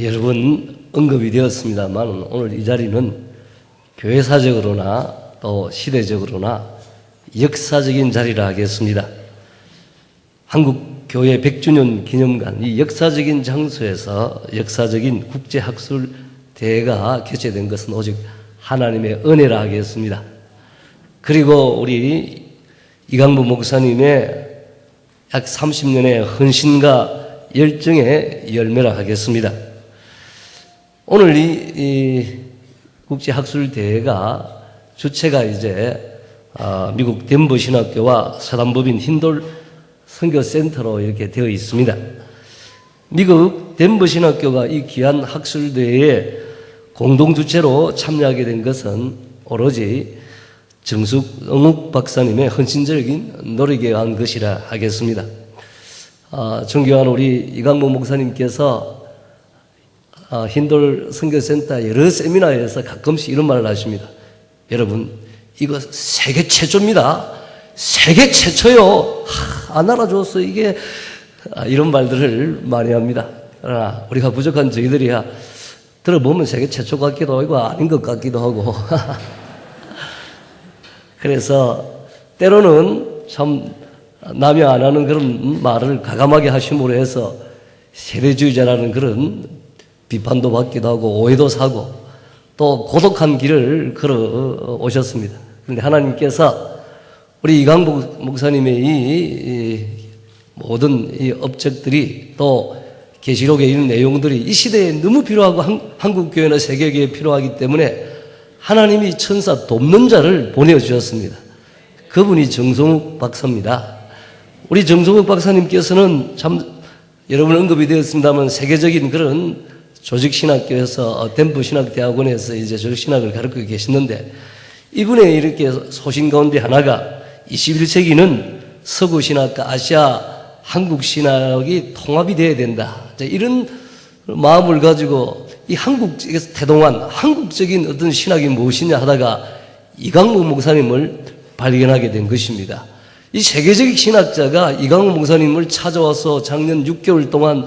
여러 번 언급이 되었습니다만 오늘 이 자리는 교회사적으로나 또 시대적으로나 역사적인 자리라 하겠습니다. 한국교회 100주년 기념관 이 역사적인 장소에서 역사적인 국제학술대회가 개최된 것은 오직 하나님의 은혜라 하겠습니다. 그리고 우리 이강부 목사님의 약 30년의 헌신과 열정의 열매라 하겠습니다. 오늘 이 국제학술대회가 주체가 이제 미국 덴버 신학교와 사단법인 힌돌 선교센터로 이렇게 되어 있습니다. 미국 덴버 신학교가 이 귀한 학술대회에 공동 주체로 참여하게 된 것은 오로지 정숙 박사님의 헌신적인 노력에 의한 것이라 하겠습니다. 존경하는 우리 이강모 목사님께서 힌돌 선교센터 여러 세미나에서 가끔씩 이런 말을 하십니다. 여러분, 이거 세계 최초입니다. 세계 최초요. 안 알아줘서 이게 이런 말들을 많이 합니다. 그러나 우리가 부족한 저희들이야 들어보면 세계 최초 같기도 하고 아닌 것 같기도 하고 그래서 때로는 참 남이 안 하는 그런 말을 가감하게 하심으로 해서 세례주의자라는 그런 비판도 받기도 하고 오해도 사고 또 고독한 길을 걸어 오셨습니다. 그런데 하나님께서 우리 이강복 목사님의 이 모든 이 업적들이 또 계시록에 있는 내용들이 이 시대에 너무 필요하고 한국교회나 세계교회에 필요하기 때문에 하나님이 천사 돕는 자를 보내주셨습니다. 그분이 정성욱 박사입니다. 우리 정성욱 박사님께서는 참 여러분 언급이 되었습니다만 세계적인 그런 조직신학교에서 덴버 신학대학원에서 이제 조직신학을 가르치고 계시는데 이분의 이렇게 소신 가운데 하나가 21세기는 서구신학과 아시아 한국신학이 통합이 되어야 된다. 이런 마음을 가지고 이 한국에서 태동한 한국적인 어떤 신학이 무엇이냐 하다가 이강무 목사님을 발견하게 된 것입니다. 이 세계적 신학자가 이강무 목사님을 찾아와서 작년 6개월 동안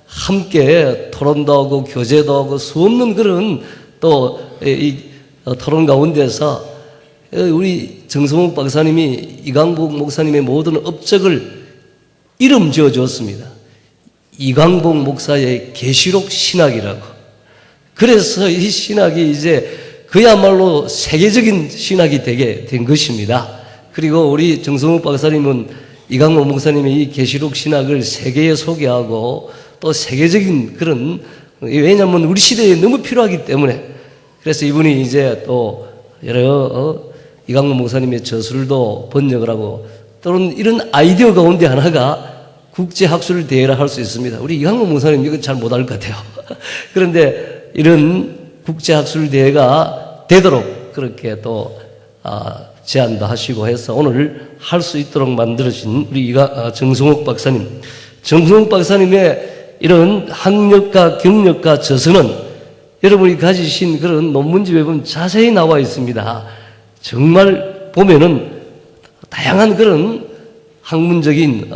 함께 토론도 하고 교제도 하고 수없는 그런 또 이 토론 가운데서 우리 정성욱 박사님이 이강복 목사님의 모든 업적을 이름 지어 주었습니다. 이강복 목사의 계시록 신학이라고. 그래서 이 신학이 이제 그야말로 세계적인 신학이 되게 된 것입니다. 그리고 우리 정성욱 박사님은 이강복 목사님의 이 계시록 신학을 세계에 소개하고 또 세계적인 그런, 왜냐하면 우리 시대에 너무 필요하기 때문에 그래서 이분이 이제 또 여러 이강복 목사님의 저술도 번역을 하고 또는 이런 아이디어 가운데 하나가 국제학술대회라 할 수 있습니다. 우리 이강복 목사님 이건 잘 못할 것 같아요. 그런데 이런 국제학술대회가 되도록 그렇게 또 제안도 하시고 해서 오늘 할 수 있도록 만들어진 우리 정성욱 박사님. 정성욱 박사님의 이런 학력과 경력과 저서는 여러분이 가지신 그런 논문집에 보면 자세히 나와 있습니다. 정말 보면은 다양한 그런 학문적인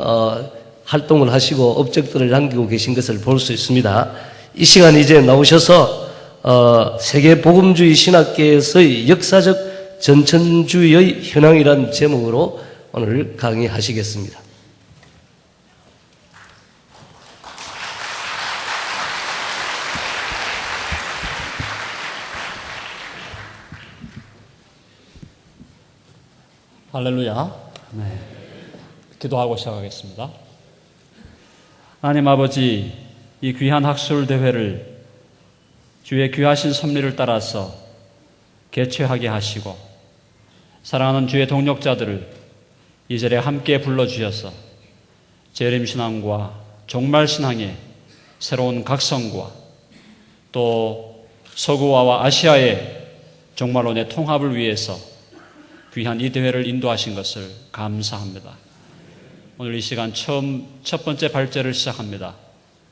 활동을 하시고 업적들을 남기고 계신 것을 볼 수 있습니다. 이 시간 이제 나오셔서 세계 복음주의 신학계에서의 역사적 전천주의의 현황이라는 제목으로 오늘 강의하시겠습니다. 할렐루야. 네. 기도하고 시작하겠습니다. 하나님 아버지, 이 귀한 학술대회를 주의 귀하신 섭리를 따라서 개최하게 하시고 사랑하는 주의 동력자들을 이 자리에 함께 불러주셔서 재림신앙과 종말신앙의 새로운 각성과 또 서구화와 아시아의 종말론의 통합을 위해서 귀한 이 대회를 인도하신 것을 감사합니다. 오늘 이 시간 첫 번째 발제를 시작합니다.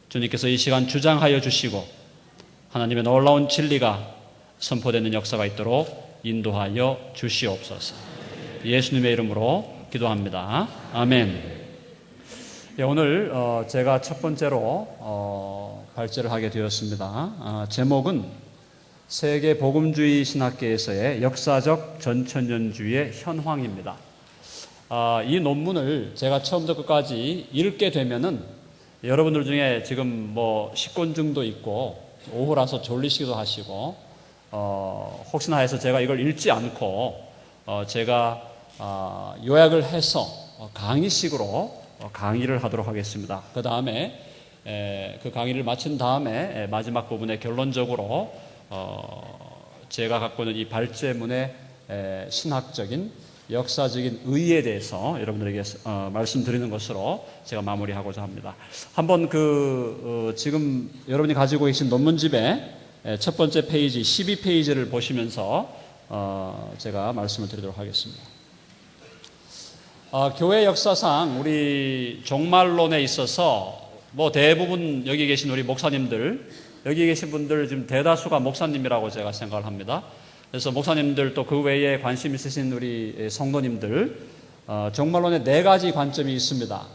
주님께서 이 시간 주장하여 주시고 하나님의 놀라운 진리가 선포되는 역사가 있도록 인도하여 주시옵소서. 예수님의 이름으로 기도합니다. 아멘. 오늘 제가 첫 번째로 발제를 하게 되었습니다. 제목은 세계 복음주의 신학계에서의 역사적 전천년주의의 현황입니다. 이 논문을 제가 처음부터 끝까지 읽게 되면은 여러분들 중에 지금 뭐 식곤증도 있고 오후라서 졸리시기도 하시고 혹시나 해서 제가 이걸 읽지 않고 제가 요약을 해서 강의식으로 강의를 하도록 하겠습니다. 그 다음에 그 강의를 마친 다음에 마지막 부분에 결론적으로 제가 갖고 있는 이 발제문의 신학적인 역사적인 의의에 대해서 여러분들에게 말씀드리는 것으로 제가 마무리하고자 합니다. 한번 지금 여러분이 가지고 계신 논문집의 첫 번째 페이지 12페이지를 보시면서 제가 말씀을 드리도록 하겠습니다. 교회 역사상 우리 종말론에 있어서 뭐 대부분 여기 계신 우리 목사님들, 여기 계신 분들 지금 대다수가 목사님이라고 제가 생각을 합니다. 그래서 목사님들 또 그 외에 관심 있으신 우리 성도님들, 종말론에 4가지 관점이 있습니다.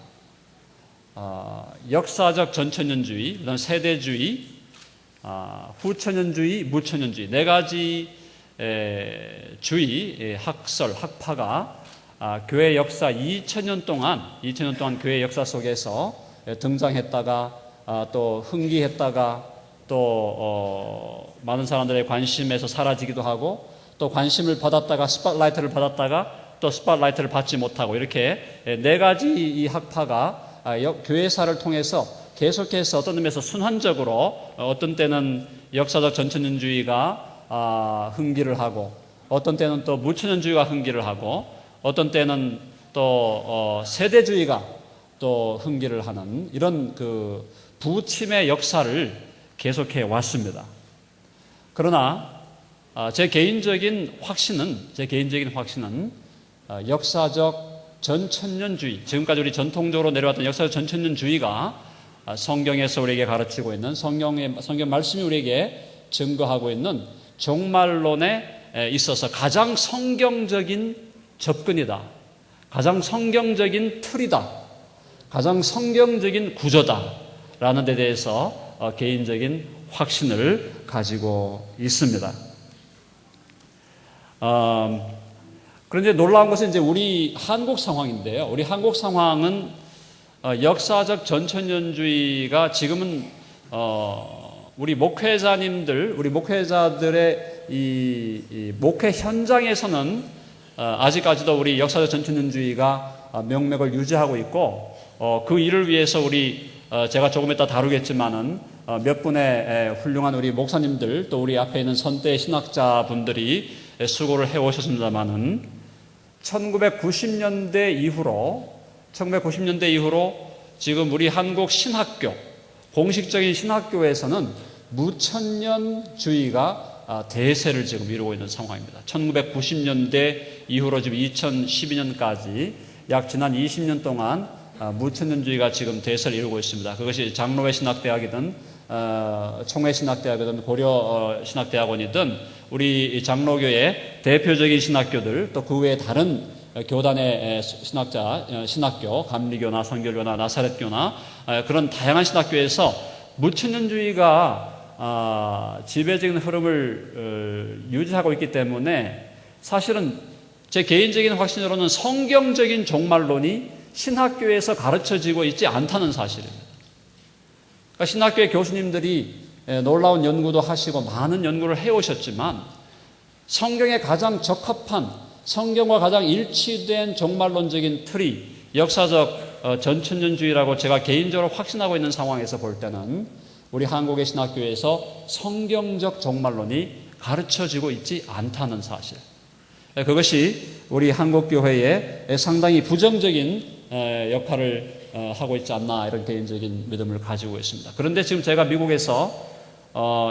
역사적 전천년주의, 그다음 세대주의, 후천년주의, 무천년주의 4가지 주의, 학설, 학파가 교회 역사 2000년 동안 교회 역사 속에서 등장했다가 또 흥기했다가 또 많은 사람들의 관심에서 사라지기도 하고 또 관심을 받았다가 스팟라이트를 받았다가 또 스팟라이트를 받지 못하고 이렇게 4가지 이 학파가 교회사를 통해서 계속해서 어떤 의미에서 순환적으로 어떤 때는 역사적 전천년주의가 흥기를 하고 어떤 때는 또 무천년주의가 흥기를 하고 어떤 때는 또 세대주의가 또 흥기를 하는 이런 그 부침의 역사를 계속해 왔습니다. 그러나 제 개인적인 확신은 역사적 전천년주의, 지금까지 우리 전통적으로 내려왔던 역사적 전천년주의가 성경에서 우리에게 가르치고 있는 성경 말씀이 우리에게 증거하고 있는 종말론에 있어서 가장 성경적인 접근이다, 가장 성경적인 틀이다, 가장 성경적인 구조다라는 데 대해서 개인적인 확신을 가지고 있습니다. 그런데 놀라운 것은 이제 우리 한국 상황인데요. 우리 한국 상황은 역사적 전천년주의가 지금은 우리 목회자들의 이 목회 현장에서는 아직까지도 우리 역사적 전천년주의가 명맥을 유지하고 있고 그 일을 위해서 제가 조금 이따 다루겠지만은 몇 분의 훌륭한 우리 목사님들 또 우리 앞에 있는 선대 신학자분들이 수고를 해오셨습니다만은 1990년대 이후로 지금 우리 한국 신학교, 공식적인 신학교에서는 무천년주의가 대세를 지금 이루고 있는 상황입니다. 1990년대 이후로 지금 2012년까지 약 지난 20년 동안 무천년주의가 지금 대세를 이루고 있습니다. 그것이 장로회 신학대학이든 총회 신학대학이든 고려 신학대학원이든 우리 장로교의 대표적인 신학교들 또 그 외에 다른 교단의 신학교, 감리교나 선결교나 나사렛교나 그런 다양한 신학교에서 무천년주의가 지배적인 흐름을 유지하고 있기 때문에 사실은 제 개인적인 확신으로는 성경적인 종말론이 신학교에서 가르쳐지고 있지 않다는 사실입니다. 그러니까 신학교의 교수님들이 놀라운 연구도 하시고 많은 연구를 해오셨지만 성경에 가장 적합한, 성경과 가장 일치된 종말론적인 틀이 역사적 전천년주의라고 제가 개인적으로 확신하고 있는 상황에서 볼 때는 우리 한국의 신학교에서 성경적 종말론이 가르쳐지고 있지 않다는 사실, 그것이 우리 한국교회에 상당히 부정적인 역할을 하고 있지 않나, 이런 개인적인 믿음을 가지고 있습니다. 그런데 지금 제가 미국에서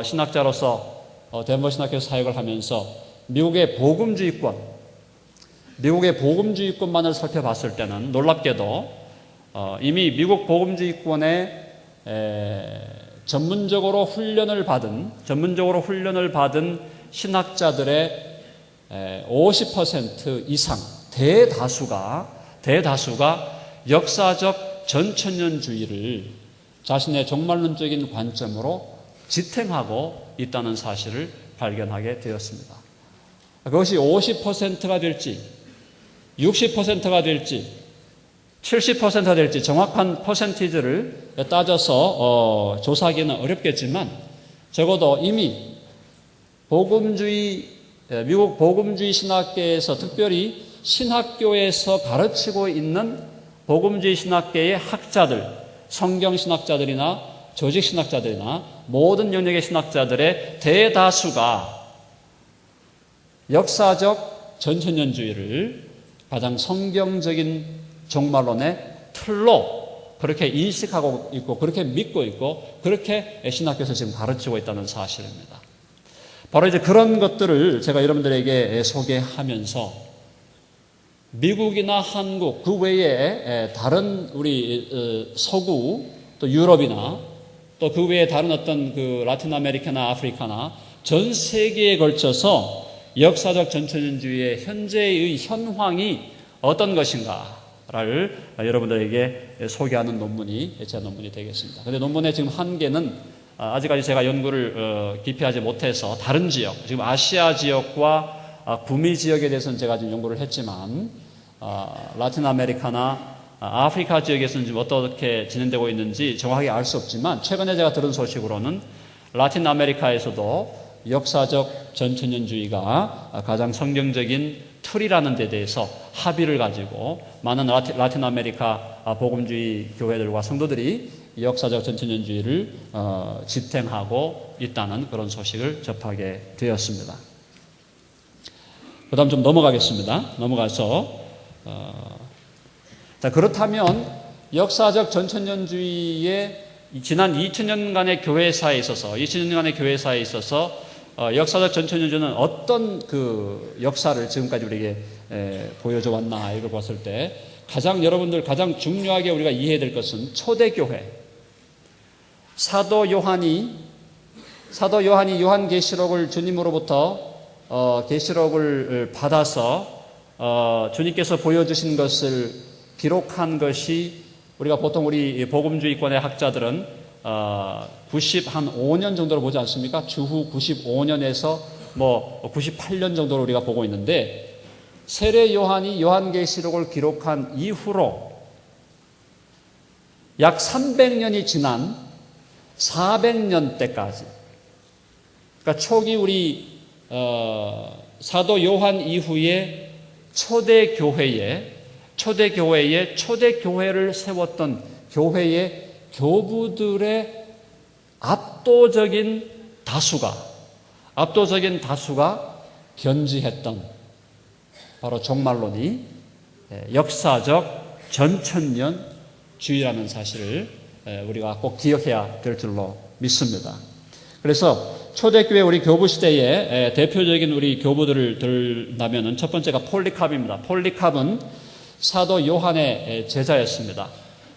신학자로서 덴버 신학교에서 사역을 하면서 미국의 복음주의권만을 살펴봤을 때는 놀랍게도 이미 미국 복음주의권에 전문적으로 훈련을 받은 신학자들의 50% 이상 대다수가 역사적 전천년주의를 자신의 종말론적인 관점으로 지탱하고 있다는 사실을 발견하게 되었습니다. 그것이 50%가 될지 60%가 될지 70%가 될지 정확한 퍼센티지를 따져서 조사하기는 어렵겠지만 적어도 이미 미국 복음주의 신학계에서 특별히 신학교에서 가르치고 있는 복음주의 신학계의 학자들, 성경신학자들이나 조직신학자들이나 모든 영역의 신학자들의 대다수가 역사적 전천년주의를 가장 성경적인 종말론의 틀로 그렇게 인식하고 있고 그렇게 믿고 있고 그렇게 신학교에서 지금 가르치고 있다는 사실입니다. 바로 이제 그런 것들을 제가 여러분들에게 소개하면서 미국이나 한국 그 외에 다른 우리 서구 또 유럽이나 또 그 외에 다른 어떤 그 라틴 아메리카나 아프리카나 전 세계에 걸쳐서 역사적 전천년주의의 현재의 현황이 어떤 것인가를 여러분들에게 소개하는 논문이 제 논문이 되겠습니다. 그런데 논문의 지금 한계는 아직까지 제가 연구를 깊이 하지 못해서 다른 지역, 지금 아시아 지역과 북미 지역에 대해서는 제가 지금 연구를 했지만 라틴 아메리카나 아프리카 지역에서는 지금 어떻게 진행되고 있는지 정확하게 알 수 없지만 최근에 제가 들은 소식으로는 라틴 아메리카에서도 역사적 전천년주의가 가장 성경적인 틀이라는 데 대해서 합의를 가지고 많은 라틴 아메리카 복음주의 교회들과 성도들이 역사적 전천년주의를 지탱하고 있다는 그런 소식을 접하게 되었습니다. 그 다음 좀 넘어가겠습니다. 넘어가서 자, 그렇다면 역사적 전천년주의의 지난 2000년간의 교회사에 있어서 역사적 전천년주의는 어떤 그 역사를 지금까지 우리에게 보여줘 왔나 이걸 봤을 때 여러분들 가장 중요하게 우리가 이해해야 될 것은 초대교회 사도 요한이 요한계시록을 주님으로부터 계시록을 받아서 주님께서 보여주신 것을 기록한 것이 우리가 보통 우리 복음주의권의 학자들은 95년 정도로 보지 않습니까? 주후 95년에서 98년 정도로 우리가 보고 있는데 세례 요한이 요한계시록을 기록한 이후로 약 300년이 지난 400년 때까지 그러니까 초기 우리 사도 요한 이후에 초대교회를 세웠던 교회의 교부들의 압도적인 다수가 견지했던 바로 종말론이 역사적 전천년주의라는 사실을 우리가 꼭 기억해야 될 줄로 믿습니다. 그래서 초대교회 우리 교부 시대의 대표적인 우리 교부들을 들다면은 첫 번째가 폴리캅입니다. 폴리캅은 사도 요한의 제자였습니다.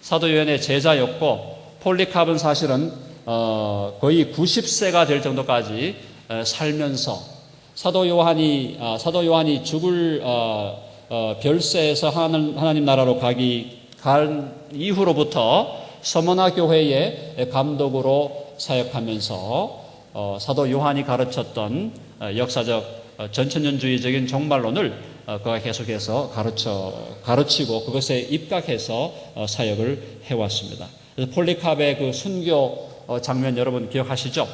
사도 요한의 제자였고 폴리캅은 사실은 거의 90세가 될 정도까지 살면서 사도 요한이 죽을 별세에서 하나님 나라로 간 이후로부터 서머나 교회의 감독으로 사역하면서 사도 요한이 가르쳤던 역사적 전천년주의적인 종말론을 그가 계속해서 가르치고 그것에 입각해서 사역을 해왔습니다. 그래서 폴리캅의 그 순교 장면 여러분 기억하시죠?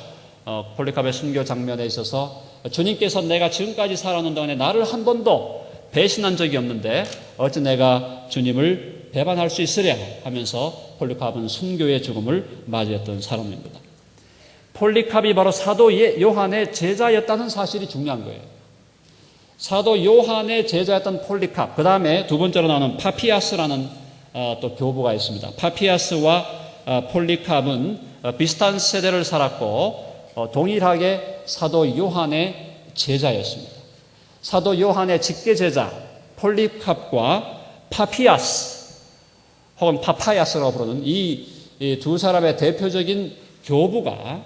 폴리캅의 순교 장면에 있어서 주님께서 내가 지금까지 살아오는 동안에 나를 한 번도 배신한 적이 없는데 어찌 내가 주님을 배반할 수 있으랴 하면서 폴리캅은 순교의 죽음을 맞이했던 사람입니다. 폴리캅이 바로 사도 요한의 제자였다는 사실이 중요한 거예요. 사도 요한의 제자였던 폴리캅, 그 다음에 두 번째로 나오는 파피아스라는 또 교부가 있습니다. 파피아스와 폴리캅은 비슷한 세대를 살았고 동일하게 사도 요한의 제자였습니다. 사도 요한의 직계제자 폴리캅과 파피아스 혹은 파파야스라고 부르는 이 두 사람의 대표적인 교부가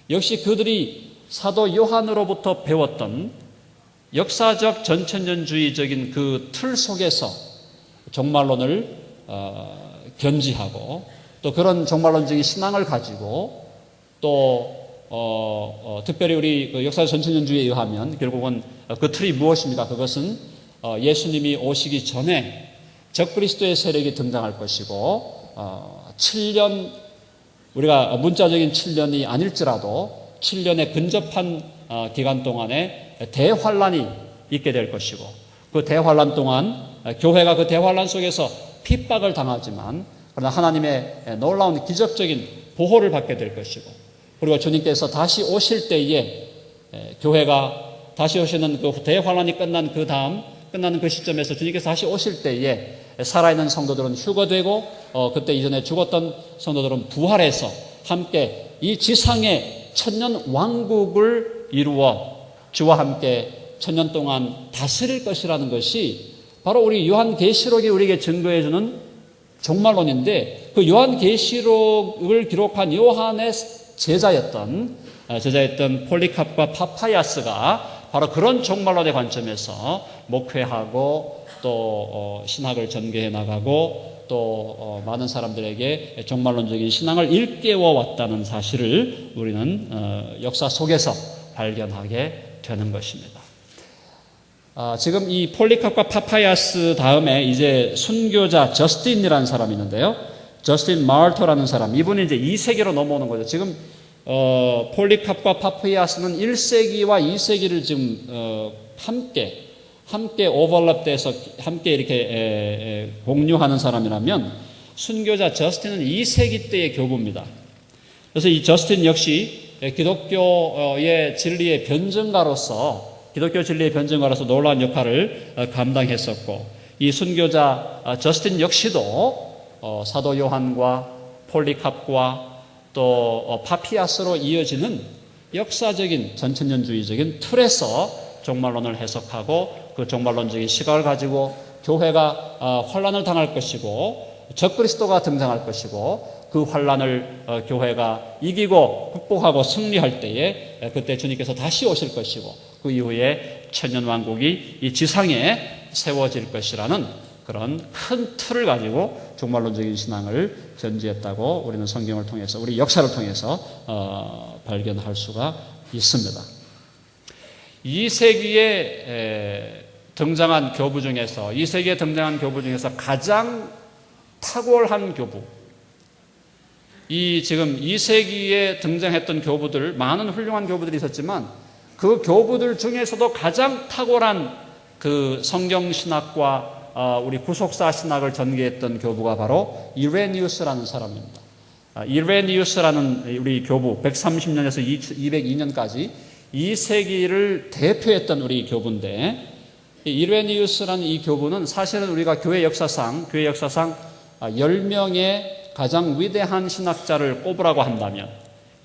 역시 그들이 사도 요한으로부터 배웠던 역사적 전천년주의적인 그 틀 속에서 종말론을 견지하고 또 그런 종말론적인 신앙을 가지고 또 특별히 우리 그 역사 전천년주의에 의하면 결국은 그 틀이 무엇입니까? 그것은 예수님이 오시기 전에 적그리스도의 세력이 등장할 것이고 7년 우리가 문자적인 7년이 아닐지라도 7년의 근접한 기간 동안에 대환란이 있게 될 것이고 그 대환란 동안 교회가 그 대환란 속에서 핍박을 당하지만 그러나 하나님의 놀라운 기적적인 보호를 받게 될 것이고 그리고 주님께서 다시 오실 때에 교회가 다시 오시는 그 대환란이 끝나는 그 시점에서 주님께서 다시 오실 때에 살아있는 성도들은 휴거되고 그때 이전에 죽었던 성도들은 부활해서 함께 이 지상의 천년 왕국을 이루어 주와 함께 천년 동안 다스릴 것이라는 것이 바로 우리 요한계시록이 우리에게 증거해주는 종말론인데 그 요한계시록을 기록한 요한의 제자였던 폴리캅과 파파야스가 바로 그런 종말론의 관점에서 목회하고 또 신학을 전개해 나가고 또 많은 사람들에게 종말론적인 신앙을 일깨워 왔다는 사실을 우리는 역사 속에서 발견하게 되는 것입니다. 지금 이 폴리캅과 파파야스 다음에 이제 순교자 저스틴이라는 사람이 있는데요. 저스틴 마르토라는 사람. 이분이 이제 2세기로 넘어오는 거죠. 지금 폴리캅과 파파야스는 1세기와 2세기를 지금 함께 오버랩돼서 함께 이렇게 공유하는 사람이라면 순교자 저스틴은 2세기 때의 교부입니다. 그래서 이 저스틴 역시 기독교의 진리의 변증가로서 놀라운 역할을 감당했었고 이 순교자 저스틴 역시도 사도 요한과 폴리캅과 또 파피아스로 이어지는 역사적인 전천년주의적인 틀에서 종말론을 해석하고 그 종말론적인 시각을 가지고 교회가 환란을 당할 것이고 적그리스도가 등장할 것이고 그 환란을 교회가 이기고 극복하고 승리할 때에 그때 주님께서 다시 오실 것이고 그 이후에 천년왕국이 이 지상에 세워질 것이라는 그런 큰 틀을 가지고 종말론적인 신앙을 전지했다고 우리는 성경을 통해서 우리 역사를 통해서 발견할 수가 있습니다. 2세기에 등장한 교부 중에서 가장 탁월한 교부, 이 지금 2세기에 등장했던 교부들 많은 훌륭한 교부들이 있었지만 그 교부들 중에서도 가장 탁월한 그 성경 신학과 우리 구속사 신학을 전개했던 교부가 바로 이레니우스라는 사람입니다. 이레니우스라는 우리 교부 130년에서 202년까지 2세기를 대표했던 우리 교부인데 이레니우스라는 이 교부는 사실은 우리가 교회 역사상 10명의 가장 위대한 신학자를 꼽으라고 한다면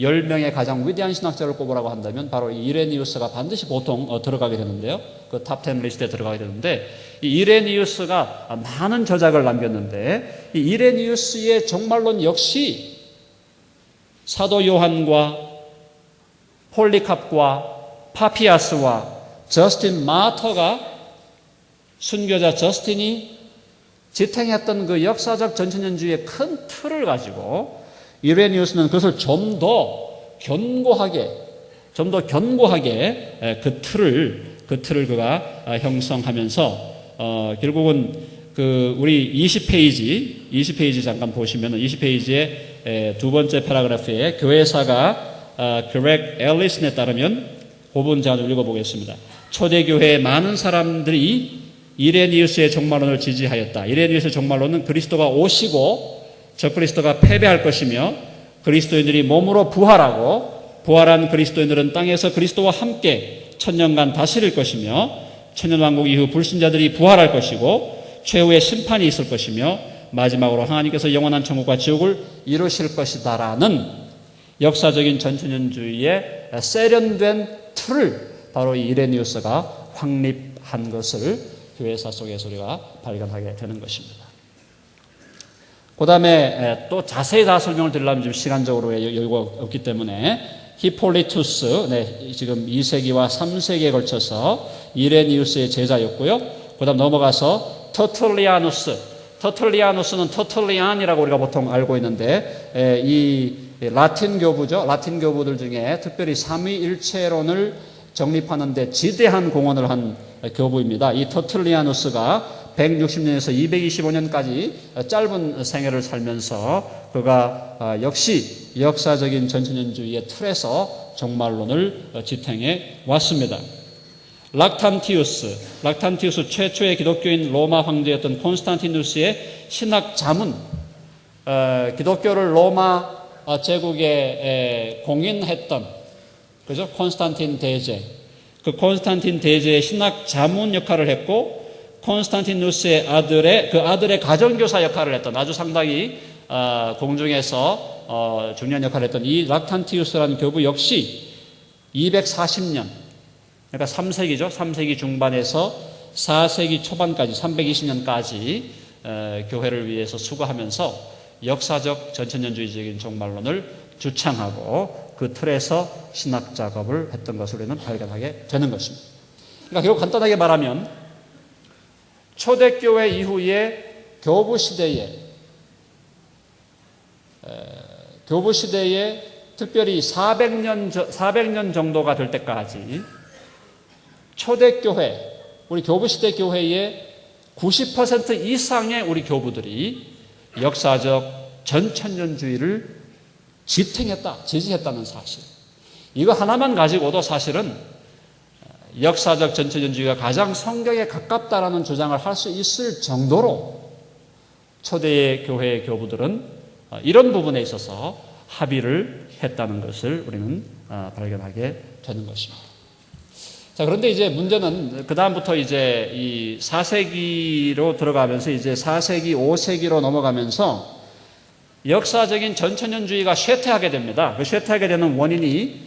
10명의 가장 위대한 신학자를 꼽으라고 한다면 바로 이 이레니우스가 반드시 보통 들어가게 되는데요. 그 탑 10 리스트에 들어가게 되는데 이 이레니우스가 많은 저작을 남겼는데 이 이레니우스의 종말론 역시 사도 요한과 폴리캅과 파피아스와 저스틴 마터가 순교자 저스틴이 지탱했던 그 역사적 전천년주의의 큰 틀을 가지고 이레니우스는 그것을 좀 더 견고하게 그 틀을 그가 형성하면서 결국은 그 우리 20페이지 잠깐 보시면 20페이지의 두 번째 패러그래프에 교회사가 그렉 앨리슨에 따르면 그 부분 제가 좀 읽어보겠습니다. 초대교회의 많은 사람들이 이레니우스의 종말론을 지지하였다. 이레니우스의 종말론은 그리스도가 오시고 적그리스도가 패배할 것이며 그리스도인들이 몸으로 부활하고 부활한 그리스도인들은 땅에서 그리스도와 함께 천년간 다스릴 것이며 천년왕국 이후 불신자들이 부활할 것이고 최후의 심판이 있을 것이며 마지막으로 하나님께서 영원한 천국과 지옥을 이루실 것이다라는 역사적인 전천년주의의 세련된 틀을 바로 이 이레니우스가 확립한 것을 교회사 속에서 우리가 발견하게 되는 것입니다. 그 다음에 또 자세히 다 설명을 드리려면 좀 시간적으로 여유가 없기 때문에 히폴리투스, 지금 2세기와 3세기에 걸쳐서 이레니우스의 제자였고요. 그 다음 넘어가서 터틀리아누스는 터틀리안이라고 우리가 보통 알고 있는데 이 라틴 교부죠. 라틴 교부들 중에 특별히 삼위일체론을 정립하는 데 지대한 공헌을 한 교부입니다. 이 터틀리아누스가 160년에서 225년까지 짧은 생애를 살면서 그가 역시 역사적인 전천년주의의 틀에서 종말론을 지탱해 왔습니다. 락탄티우스 최초의 기독교인 로마 황제였던 콘스탄티누스의 신학 자문, 기독교를 로마 제국에 공인했던 그죠? 콘스탄틴 대제, 그 콘스탄틴 대제의 신학 자문 역할을 했고 콘스탄티누스의 아들의 가정교사 역할을 했던 아주 상당히 공중에서 중요한 역할을 했던 이 락탄티우스라는 교부 역시 240년, 그러니까 3세기죠. 3세기 중반에서 4세기 초반까지 320년까지 교회를 위해서 수고하면서 역사적 전천년주의적인 종말론을 주창하고 그 틀에서 신학 작업을 했던 것을 우리는 발견하게 되는 것입니다. 그러니까 결국 간단하게 말하면 초대교회 이후에 교부 시대에 특별히 400년 정도가 될 때까지 초대교회, 우리 교부시대 교회의 90% 이상의 우리 교부들이 역사적 전천년주의를 지지했다는 사실. 이거 하나만 가지고도 사실은 역사적 전천년주의가 가장 성경에 가깝다라는 주장을 할 수 있을 정도로 초대의 교회의 교부들은 이런 부분에 있어서 합의를 했다는 것을 우리는 발견하게 되는 것입니다. 자, 그런데 이제 문제는 그다음부터 이제 이 4세기로 들어가면서 이제 4세기, 5세기로 넘어가면서 역사적인 전천년주의가 쇠퇴하게 됩니다. 그 쇠퇴하게 되는 원인이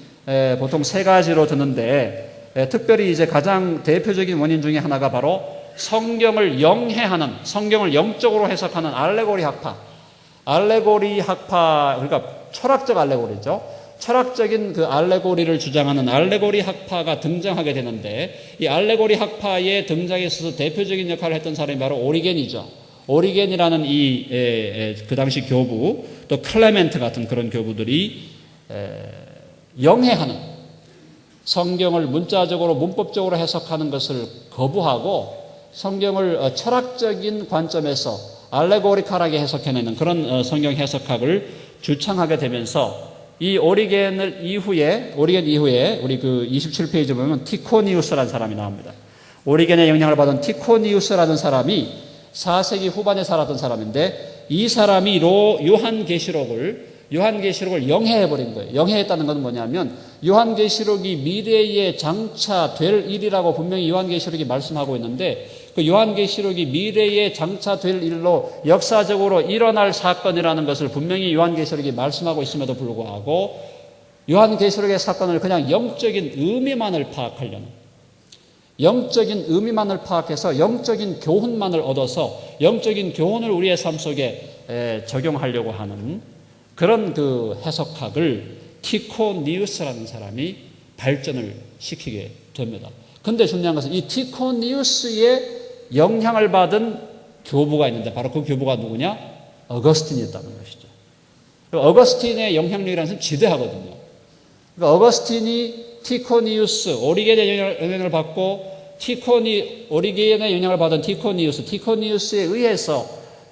보통 세 가지로 드는데 특별히 이제 가장 대표적인 원인 중에 하나가 바로 성경을 영해하는, 성경을 영적으로 해석하는 알레고리 학파, 그러니까 철학적 알레고리죠. 철학적인 그 알레고리를 주장하는 알레고리 학파가 등장하게 되는데 이 알레고리 학파의 등장에 있어서 대표적인 역할을 했던 사람이 바로 오리겐이죠. 오리겐이라는 그 당시 교부, 또 클레멘트 같은 그런 교부들이 영해하는, 성경을 문자적으로 문법적으로 해석하는 것을 거부하고 성경을 철학적인 관점에서 알레고리컬하게 해석해내는 그런 성경 해석학을 주창하게 되면서 이 오리겐 이후에 우리 그 27페이지 보면 티코니우스라는 사람이 나옵니다. 오리겐의 영향을 받은 티코니우스라는 사람이 4세기 후반에 살았던 사람인데 이 사람이 요한계시록을 영해해버린 거예요. 영해했다는 건 뭐냐면 요한계시록이 미래에 장차 될 일이라고 분명히 요한계시록이 말씀하고 있는데 그 요한계시록이 미래에 장차 될 일로 역사적으로 일어날 사건이라는 것을 분명히 요한계시록이 말씀하고 있음에도 불구하고 요한계시록의 사건을 그냥 영적인 의미만을 파악하려는, 영적인 의미만을 파악해서 영적인 교훈만을 얻어서 영적인 교훈을 우리의 삶 속에 적용하려고 하는 그런 그 해석학을 티코니우스라는 사람이 발전을 시키게 됩니다. 근데 중요한 것은 이 티코니우스의 영향을 받은 교부가 있는데 바로 그 교부가 누구냐? 어거스틴이었다는 것이죠. 어거스틴의 영향력이라는 것은 지대하거든요. 그러니까 어거스틴이 티코니우스, 오리겐의 영향을 받고 오리겐의 영향을 받은 티코니우스에 의해서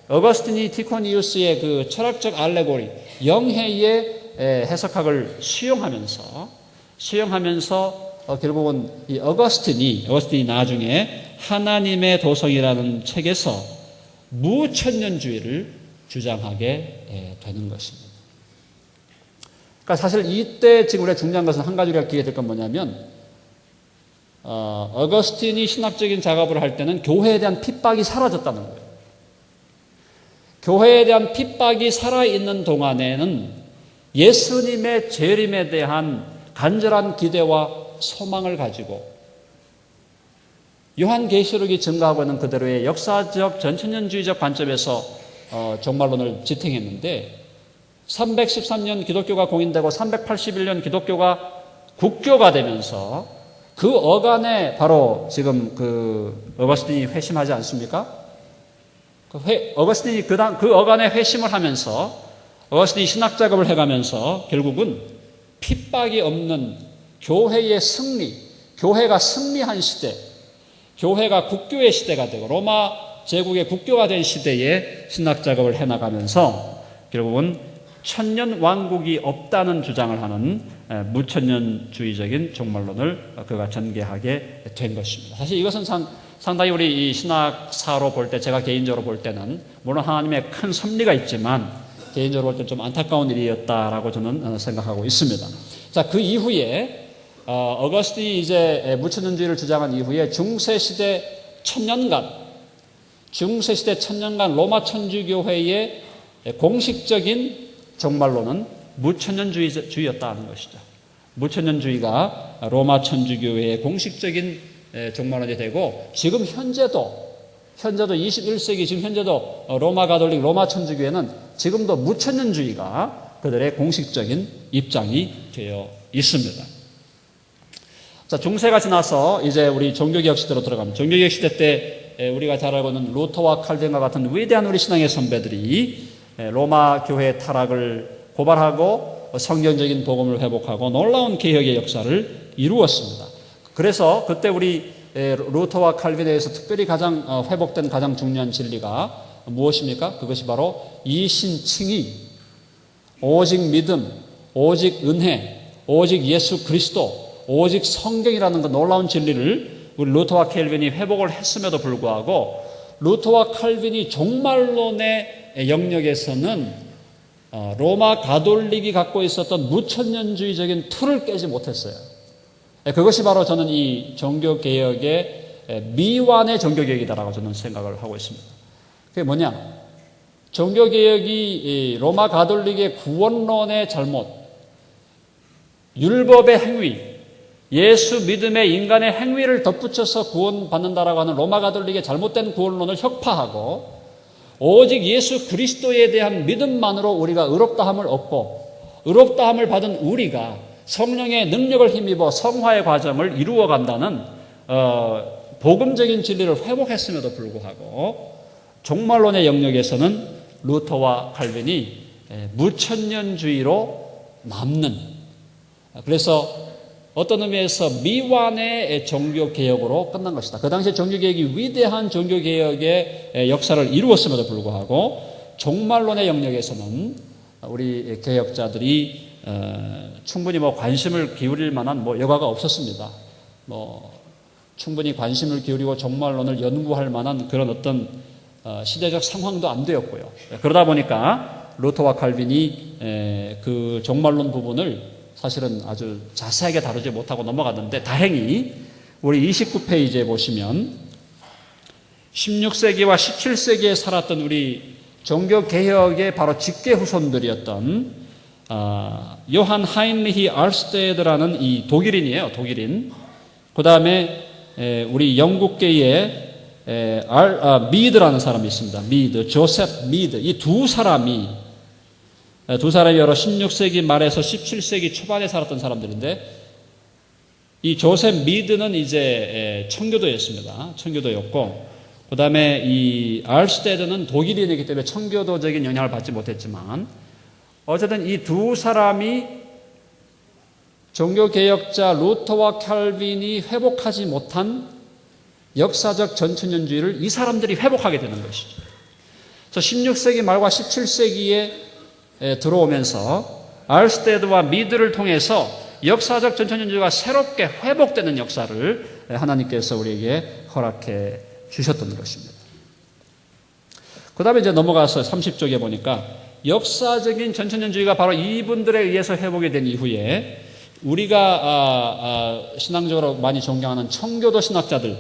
어거스틴이 티코니우스의 그 철학적 알레고리, 영해의 해석학을 수용하면서 결국은 이 어거스틴이 나중에 하나님의 도성이라는 책에서 무천년주의를 주장하게 되는 것입니다. 그러니까 사실 이때 지금 우리가 중요한 것은 한 가지 우리가 기억해야 될 건 뭐냐면 어거스틴이 신학적인 작업을 할 때는 교회에 대한 핍박이 사라졌다는 거예요. 교회에 대한 핍박이 살아있는 동안에는 예수님의 재림에 대한 간절한 기대와 소망을 가지고 요한계시록이 증가하고 있는 그대로의 역사적 전천년주의적 관점에서 종말론을 지탱했는데 313년 기독교가 공인되고 381년 기독교가 국교가 되면서 그 어간에 바로 지금 그 어거스틴이 회심하지 않습니까? 어거스틴이 그 어간에 회심을 하면서 어거스틴이 신학 작업을 해가면서 결국은 핍박이 없는 교회의 승리, 교회가 승리한 시대, 교회가 국교의 시대가 되고 로마 제국의 국교가 된 시대에 신학 작업을 해나가면서 결국은 천년 왕국이 없다는 주장을 하는 무천년주의적인 종말론을 그가 전개하게 된 것입니다. 사실 이것은 상당히 우리 이 신학사로 볼 때, 제가 개인적으로 볼 때는 물론 하나님의 큰 섭리가 있지만 개인적으로 볼 때 좀 안타까운 일이었다라고 저는 생각하고 있습니다. 자, 그 이후에 어거스틴이 이제 무천년주의를 주장한 이후에 중세시대 천년간 로마 천주교회의 공식적인 종말론은 무천년주의였다는 것이죠. 무천년주의가 로마 천주교회의 공식적인 종말론이 되고 지금 현재도 21세기 지금 현재도 로마 가톨릭 로마 천주교회는 지금도 무천년주의가 그들의 공식적인 입장이 되어 있습니다. 자, 중세가 지나서 이제 우리 종교개혁 시대로 들어갑니다. 종교개혁 시대 때 우리가 잘 알고 있는 루터와 칼빈과 같은 위대한 우리 신앙의 선배들이 로마 교회의 타락을 고발하고 성경적인 복음을 회복하고 놀라운 개혁의 역사를 이루었습니다. 그래서 그때 우리 루터와 칼빈에 의해서 특별히 가장 회복된 가장 중요한 진리가 무엇입니까? 그것이 바로 이신칭의, 오직 믿음, 오직 은혜, 오직 예수 그리스도, 오직 성경이라는 그 놀라운 진리를 우리 루터와 칼빈이 회복을 했음에도 불구하고 루터와 칼빈이 종말론의 영역에서는 로마 가톨릭이 갖고 있었던 무천년주의적인 틀을 깨지 못했어요. 그것이 바로 저는 이 종교개혁의 미완의 종교개혁이다라고 저는 생각을 하고 있습니다. 그게 뭐냐? 종교개혁이 로마 가톨릭의 구원론의 잘못, 율법의 행위, 예수 믿음의 인간의 행위를 덧붙여서 구원받는다라고 하는 로마 가톨릭의 잘못된 구원론을 혁파하고 오직 예수 그리스도에 대한 믿음만으로 우리가 의롭다함을 얻고 의롭다함을 받은 우리가 성령의 능력을 힘입어 성화의 과정을 이루어간다는 복음적인 진리를 회복했음에도 불구하고 종말론의 영역에서는 루터와 칼빈이 무천년주의로 남는, 그래서 어떤 의미에서 미완의 종교개혁으로 끝난 것이다. 그 당시에 종교개혁이 위대한 종교개혁의 역사를 이루었음에도 불구하고 종말론의 영역에서는 우리 개혁자들이 충분히 관심을 기울일 만한 여과가 없었습니다. 충분히 관심을 기울이고 종말론을 연구할 만한 그런 어떤 시대적 상황도 안 되었고요. 그러다 보니까 루터와 칼빈이 그 종말론 부분을 사실은 아주 자세하게 다루지 못하고 넘어갔는데 다행히 우리 29페이지에 보시면 16세기와 17세기에 살았던 우리 종교개혁의 바로 직계 후손들이었던 요한 하인리히 알스테드라는 이 독일인이에요. 독일인. 그 다음에 우리 영국계의 미드라는 사람이 있습니다. 미드, 조셉 미드. 이 두 사람이 여러 16세기 말에서 17세기 초반에 살았던 사람들인데 이 조셉 미드는 이제 청교도였습니다. 청교도였고 그 다음에 이 알스테드는 독일인이기 때문에 청교도적인 영향을 받지 못했지만 어쨌든 이 두 사람이 종교개혁자 루터와 칼빈이 회복하지 못한 역사적 전천년주의를 이 사람들이 회복하게 되는 것이죠. 그래서 16세기 말과 17세기에 들어오면서 알스테드와 미드를 통해서 역사적 전천년주의가 새롭게 회복되는 역사를 하나님께서 우리에게 허락해 주셨던 것입니다. 그 다음에 이제 넘어가서 30쪽에 보니까 역사적인 전천년주의가 바로 이분들에 의해서 회복이 된 이후에 우리가 신앙적으로 많이 존경하는 청교도 신학자들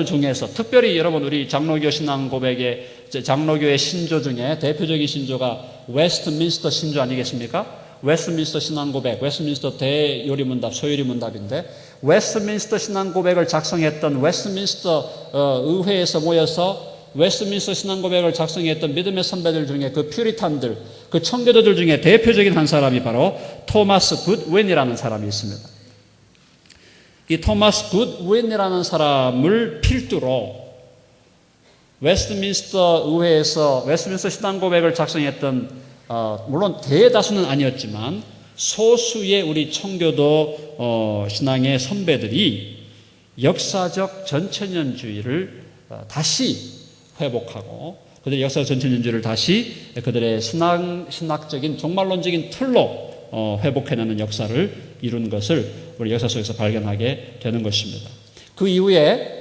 중에서 특별히 여러분 우리 장로교 신앙 고백의 장로교의 신조 중에 대표적인 신조가 웨스트민스터 신조 아니겠습니까? 웨스트민스터 신앙 고백, 웨스트민스터 대요리문답, 소요리문답인데 웨스트민스터 신앙 고백을 작성했던 웨스트민스터 의회에서 모여서 웨스트민스터 신앙 고백을 작성했던 믿음의 선배들 중에 그 퓨리탄들, 그 청교도들 중에 대표적인 한 사람이 바로 토마스 굿윈이라는 사람이 있습니다. 이 토마스 굿윈이라는 사람을 필두로 웨스트민스터 의회에서 웨스트민스터 신앙 고백을 작성했던 물론 대다수는 아니었지만 소수의 우리 청교도 신앙의 선배들이 역사적 전천년주의를 다시 회복하고 그들의 역사적 전천년주의를 다시 그들의 신학적인 종말론적인 틀로 회복해내는 역사를 이룬 것을 우리 역사 속에서 발견하게 되는 것입니다. 그 이후에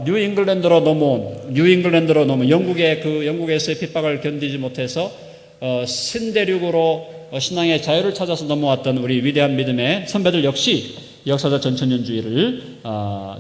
뉴잉글랜드로 넘어온 영국에서의 핍박을 견디지 못해서 신대륙으로 신앙의 자유를 찾아서 넘어왔던 우리 위대한 믿음의 선배들 역시 역사적 전천년주의를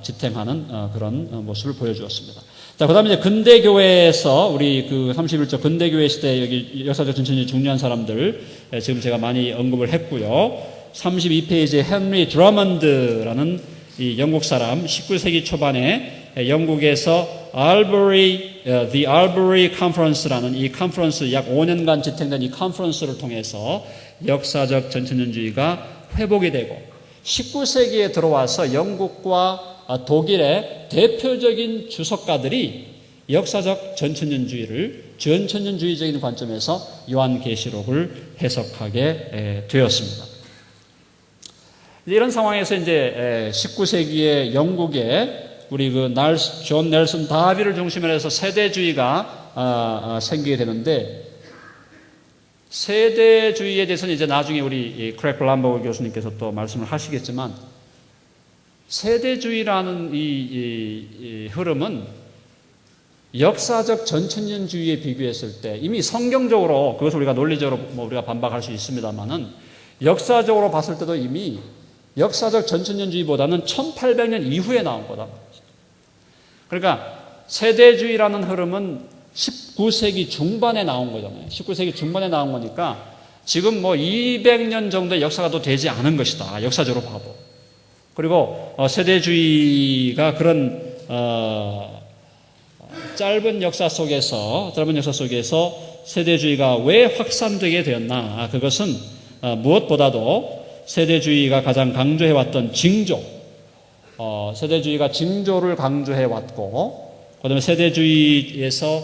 지탱하는 그런 모습을 보여주었습니다. 자, 그 다음에 이제 근대교회에서 우리 그 31조 근대교회 시대 여기 역사적 전천년주의 중요한 사람들 지금 제가 많이 언급을 했고요. 32페이지에 헨리 드러먼드라는 이 영국 사람 19세기 초반에 영국에서 The Albury Conference라는 이 컨퍼런스 약 5년간 지탱된 이 컨퍼런스를 통해서 역사적 전천년주의가 회복이 되고 19세기에 들어와서 영국과 독일의 대표적인 주석가들이 역사적 전천년주의적인 관점에서 요한계시록을 해석하게 되었습니다. 이런 상황에서 이제 19세기의 영국에 우리 존 넬슨 다비를 중심으로 해서 세대주의가 생기게 되는데 세대주의에 대해서는 이제 나중에 우리 크레이크 람버그 교수님께서 또 말씀을 하시겠지만 세대주의라는 이 흐름은 역사적 전천년주의에 비교했을 때 이미 성경적으로 그것을 우리가 논리적으로 우리가 반박할 수 있습니다만은 역사적으로 봤을 때도 이미 역사적 전천년주의보다는 1800년 이후에 나온 거다. 그러니까 세대주의라는 흐름은 19세기 중반에 나온 거잖아요. 19세기 중반에 나온 거니까 지금 200년 정도의 역사가 또 되지 않은 것이다. 역사적으로 봐도. 그리고 세대주의가 그런 짧은 역사 속에서 세대주의가 왜 확산되게 되었나? 그것은 무엇보다도 세대주의가 가장 강조해왔던 징조, 세대주의가 징조를 학해왔고, 그 다음에 세대주의에서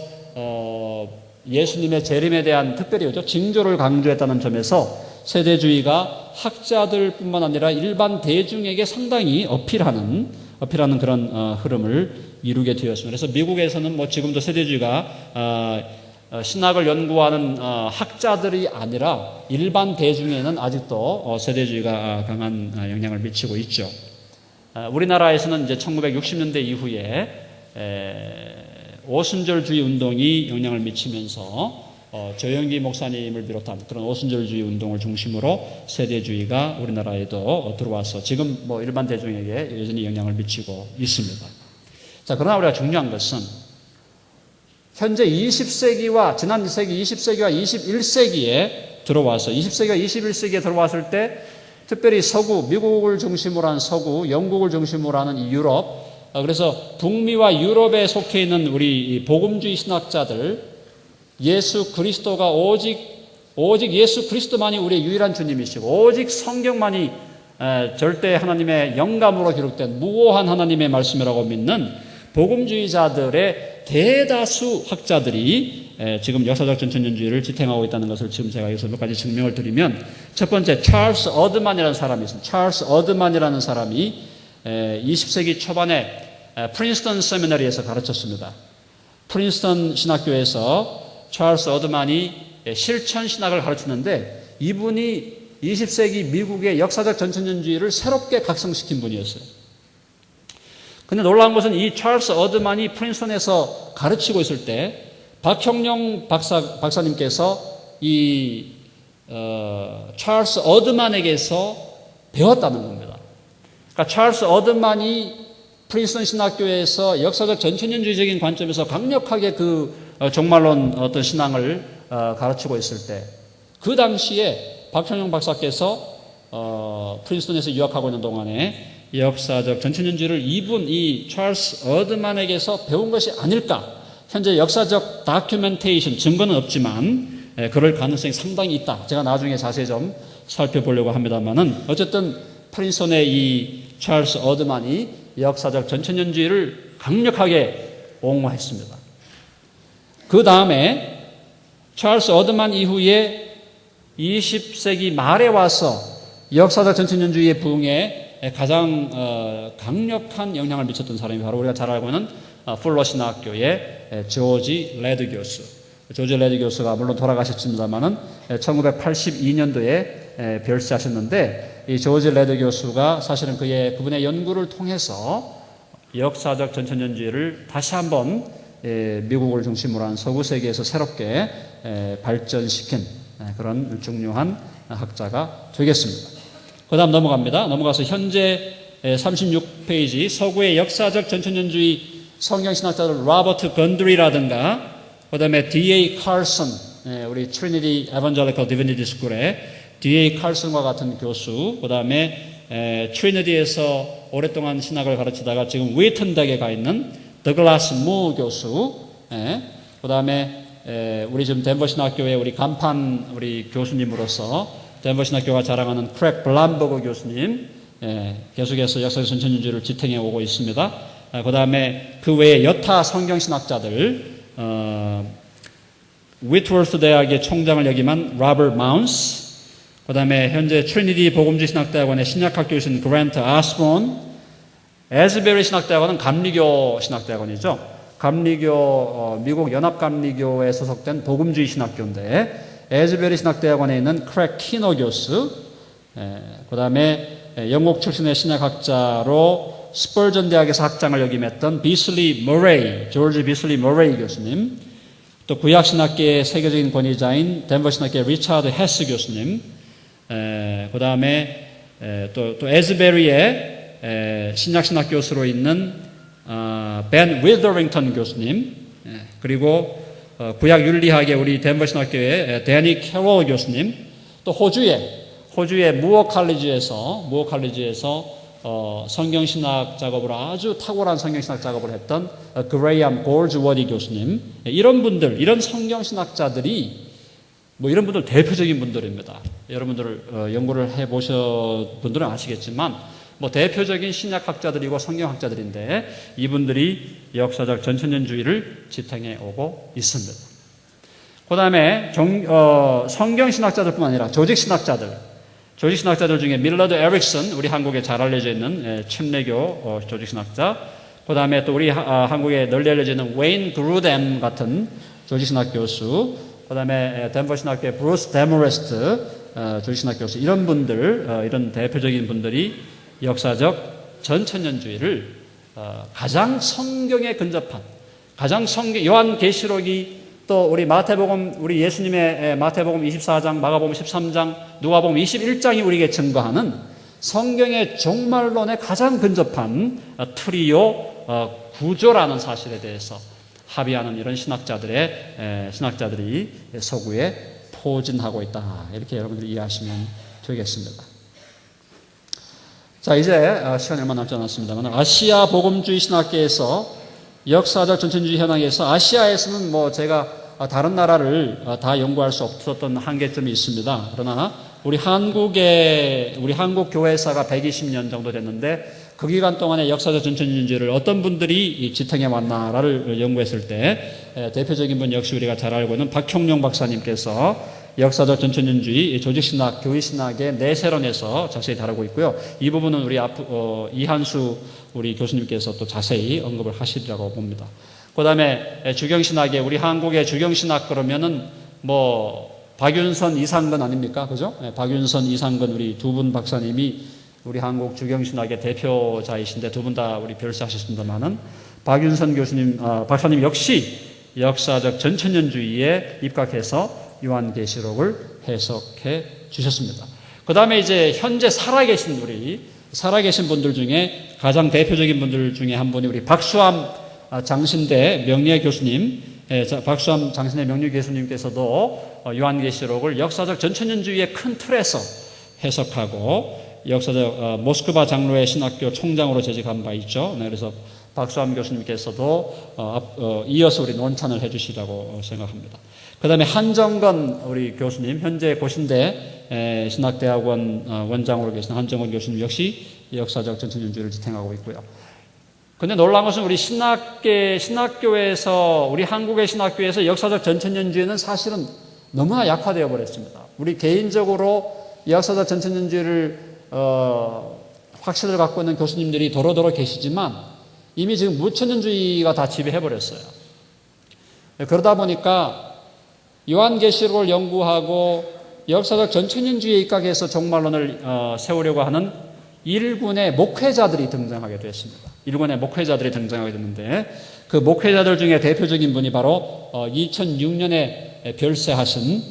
예수님의 재림에 대한 특별히 징조를 강조했다는 점에서 세대주의가 학자들뿐만 아니라 일반 대중에게 상당히 어필하는 그런 흐름을 이루게 되었습니다. 그래서 미국에서는 지금도 세대주의가 신학을 연구하는 학자들이 아니라 일반 대중에는 아직도 세대주의가 강한 영향을 미치고 있죠. 우리나라에서는 이제 1960년대 이후에 오순절주의 운동이 영향을 미치면서 조영기 목사님을 비롯한 그런 오순절주의 운동을 중심으로 세대주의가 우리나라에도 들어와서 지금 일반 대중에게 여전히 영향을 미치고 있습니다. 자, 그러나 우리가 중요한 것은 현재 20세기와 지난 20세기와 21세기에 들어와서 20세기와 21세기에 들어왔을 때 특별히 서구, 미국을 중심으로 한 서구, 영국을 중심으로 하는 이 유럽, 그래서 북미와 유럽에 속해 있는 우리 복음주의 신학자들, 예수 그리스도가 오직 예수 그리스도만이 우리의 유일한 주님이시고 오직 성경만이 절대 하나님의 영감으로 기록된 무오한 하나님의 말씀이라고 믿는 복음주의자들의 대다수 학자들이 지금 역사적 전천년주의를 지탱하고 있다는 것을 지금 제가 여기서 몇 가지 증명을 드리면 첫 번째 찰스 어드만이라는 사람이 있습니다. 찰스 어드만이라는 사람이 20세기 초반에 프린스턴 세미너리에서 가르쳤습니다. 프린스턴 신학교에서 찰스 어드만이 실천 신학을 가르치는데 이분이 20세기 미국의 역사적 전천년주의를 새롭게 각성시킨 분이었어요. 근데 놀라운 것은 이 찰스 어드만이 프린스턴에서 가르치고 있을 때 박형룡 박사님께서 이 찰스 어드만에게서 배웠다는 겁니다. 그러니까 찰스 어드만이 프린스턴 신학교에서 역사적 전천년주의적인 관점에서 강력하게 그 종말론 어떤 신앙을 가르치고 있을 때 그 당시에 박형룡 박사께서 프린스턴에서 유학하고 있는 동안에 역사적 전천년주의를 이 찰스 어드만에게서 배운 것이 아닐까. 현재 역사적 다큐멘테이션, 증거는 없지만 그럴 가능성이 상당히 있다. 제가 나중에 자세히 좀 살펴보려고 합니다만은 어쨌든 프린스턴의 이 찰스 어드만이 역사적 전천년주의를 강력하게 옹호했습니다. 그 다음에 찰스 어드만 이후에 20세기 말에 와서 역사적 전천년주의의 부흥에 가장 강력한 영향을 미쳤던 사람이 바로 우리가 잘 알고 있는 풀러 신학교의 조지 레드 교수. 조지 레드 교수가 물론 돌아가셨습니다만은 1982년도에 별세하셨는데, 이 조지 레드 교수가 사실은 그분의 연구를 통해서 역사적 전천년주의를 다시 한번 미국을 중심으로 한 서구 세계에서 새롭게 발전시킨 그런 중요한 학자가 되겠습니다. 그 다음 넘어가서 현재 36페이지 서구의 역사적 전천년주의 성경신학자들 로버트 건드리라든가 그 다음에 D.A. 칼슨, 우리 트리니티 에반젤리컬 디비니티 스쿨의 D.A. 칼슨과 같은 교수, 그 다음에 트리니티에서 오랫동안 신학을 가르치다가 지금 웨이튼대에 가 있는 더글라스 무 교수, 그 다음에 우리 지금 덴버 신학교의 우리 간판 우리 교수님으로서 덴버 신학교가 자랑하는 크랙 블람버그 교수님, 계속해서 역사적 전천년주의를 지탱해 오고 있습니다. 그 다음에 그 외에 여타 성경신학자들, 위트워스 대학의 총장을 역임한 로버트 마운스, 그 다음에 현재 트리니티 복음주의 신학대학원의 신약학 교수인 그랜트 아스본, 에즈베리 신학대학원은 감리교 신학대학원이죠. 감리교, 미국 연합감리교에 소속된 복음주의 신학교인데, 에즈베리 신학대학원에 있는 크랙 키너 교수, 그 다음에 영국 출신의 신약학자로 스펄전 대학에서 학장을 역임했던 비슬리 머레이, 조지 비슬리 머레이 교수님, 또 구약신학계의 세계적인 권위자인 덴버 신학계의 리차드 헤스 교수님, 그 다음에 또 에즈베리의 신약신학 교수로 있는 벤 위더링턴 교수님, 그리고 구약윤리학의 우리 덴버 신학교의 데니 캐롤 교수님, 또 호주의 무어 칼리지에서 성경신학 작업으로 아주 탁월한 성경신학 작업을 했던 그레이엄 골즈워디 교수님, 이런 분들, 이런 성경신학자들이 이런 분들 대표적인 분들입니다. 여러분들 연구를 해보신 분들은 아시겠지만 대표적인 신약학자들이고 성경학자들인데 이분들이 역사적 전천년주의를 지탱해 오고 있습니다. 그 다음에 성경신학자들뿐만 아니라 조직신학자들 중에 밀러드 에릭슨, 우리 한국에 잘 알려져 있는 침례교 조직신학자, 그 다음에 또 우리 한국에 널리 알려져 있는 웨인 그루뎀 같은 조직신학 교수, 그 다음에 덴버 신학교의 브루스 데모레스트 조직신학 교수, 이런 분들, 이런 대표적인 분들이 역사적 전천년주의를 가장 성경에 근접한, 요한계시록이 또 우리 마태복음, 우리 예수님의 마태복음 24장, 마가복음 13장, 누가복음 21장이 우리에게 증거하는 성경의 종말론에 가장 근접한 트리오 구조라는 사실에 대해서 합의하는 이런 신학자들이 서구에 포진하고 있다. 이렇게 여러분들이 이해하시면 되겠습니다. 자, 이제 시간이 얼마 남지 않았습니다만 아시아 복음주의 신학계에서 역사적 전천주의 현황에서 아시아에서는 제가 다른 나라를 다 연구할 수 없었던 한계점이 있습니다. 그러나 우리 한국 교회사가 120년 정도 됐는데 그 기간 동안에 역사적 전천년주의를 어떤 분들이 지탱해 왔나를 연구했을 때 대표적인 분 역시 우리가 잘 알고 있는 박형룡 박사님께서 역사적 전천년주의, 조직신학, 교회신학의 내세론에서 자세히 다루고 있고요. 이 부분은 우리 이한수 우리 교수님께서 또 자세히 언급을 하시리라고 봅니다. 그 다음에 주경신학의, 우리 한국의 주경신학 그러면은 박윤선, 이상근 아닙니까? 그죠? 박윤선, 이상근 우리 두 분 박사님이 우리 한국 주경신학의 대표자이신데 두 분 다 우리 별세하셨습니다만은 박윤선 박사님 역시 역사적 전천년주의에 입각해서 요한계시록을 해석해 주셨습니다. 그 다음에 이제 현재 살아계신 분들 중에 가장 대표적인 분들 중에 한 분이 우리 박수암 장신대 명예 교수님, 박수암 장신대 명예 교수님께서도 요한계시록을 역사적 전천년주의의 큰 틀에서 해석하고 역사적 모스크바 장로의 신학교 총장으로 재직한 바 있죠. 그래서 박수암 교수님께서도 이어서 우리 논찬을 해주시라고 생각합니다. 그 다음에 한정건 우리 교수님, 현재 고신대 신학대학원 원장으로 계신 한정건 교수님 역시 역사적 전천년주의를 지탱하고 있고요. 근데 놀라운 것은 우리 신학교에서, 우리 한국의 신학교에서 역사적 전천년주의는 사실은 너무나 약화되어 버렸습니다. 우리 개인적으로 역사적 전천년주의를, 확신을 갖고 있는 교수님들이 도로도로 계시지만 이미 지금 무천년주의가 다 지배해버렸어요. 그러다 보니까 요한계시록을 연구하고 역사적 전천년주의에 입각해서 종말론을 세우려고 하는 일군의 목회자들이 등장하게 됐습니다. 일군의 목회자들이 등장하게 됐는데 그 목회자들 중에 대표적인 분이 바로 2006년에 별세하신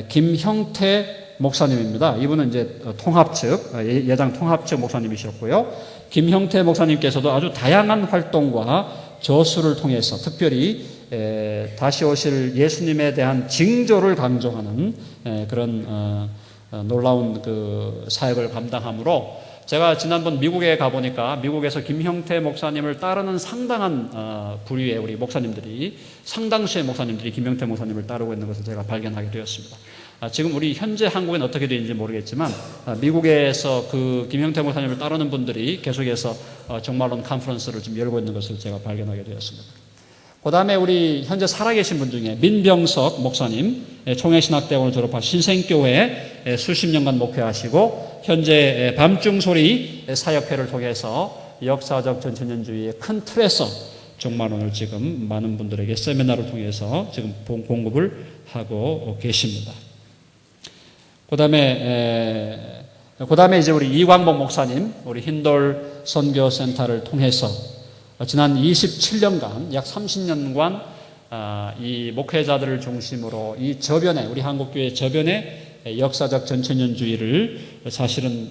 김형태 목사님입니다. 이분은 이제 통합 측, 예당 통합 측 목사님이셨고요. 김형태 목사님께서도 아주 다양한 활동과 저수를 통해서 특별히 다시 오실 예수님에 대한 징조를 강조하는 그런 놀라운 그 사역을 감당함으로 제가 지난번 미국에 가보니까 미국에서 김형태 목사님을 따르는 상당한 부류의 우리 목사님들이, 상당수의 목사님들이 김형태 목사님을 따르고 있는 것을 제가 발견하게 되었습니다. 지금 우리 현재 한국은 어떻게 되는지 모르겠지만 미국에서 그 김형태 목사님을 따르는 분들이 계속해서 종말론 컨퍼런스를 좀 열고 있는 것을 제가 발견하게 되었습니다. 그 다음에 우리 현재 살아계신 분 중에 민병석 목사님, 총회신학대학원을 졸업하신 신생교회 수십 년간 목회하시고 현재 밤중소리 사역회를 통해서 역사적 전천년주의의 큰 틀에서 종말론을 지금 많은 분들에게 세미나를 통해서 지금 공급을 하고 계십니다. 그 다음에 이제 우리 이광복 목사님, 우리 흰돌 선교센터를 통해서 지난 27년간, 약 30년간 이 목회자들을 중심으로 이 저변에, 우리 한국교회 저변에 역사적 전천년주의를 사실은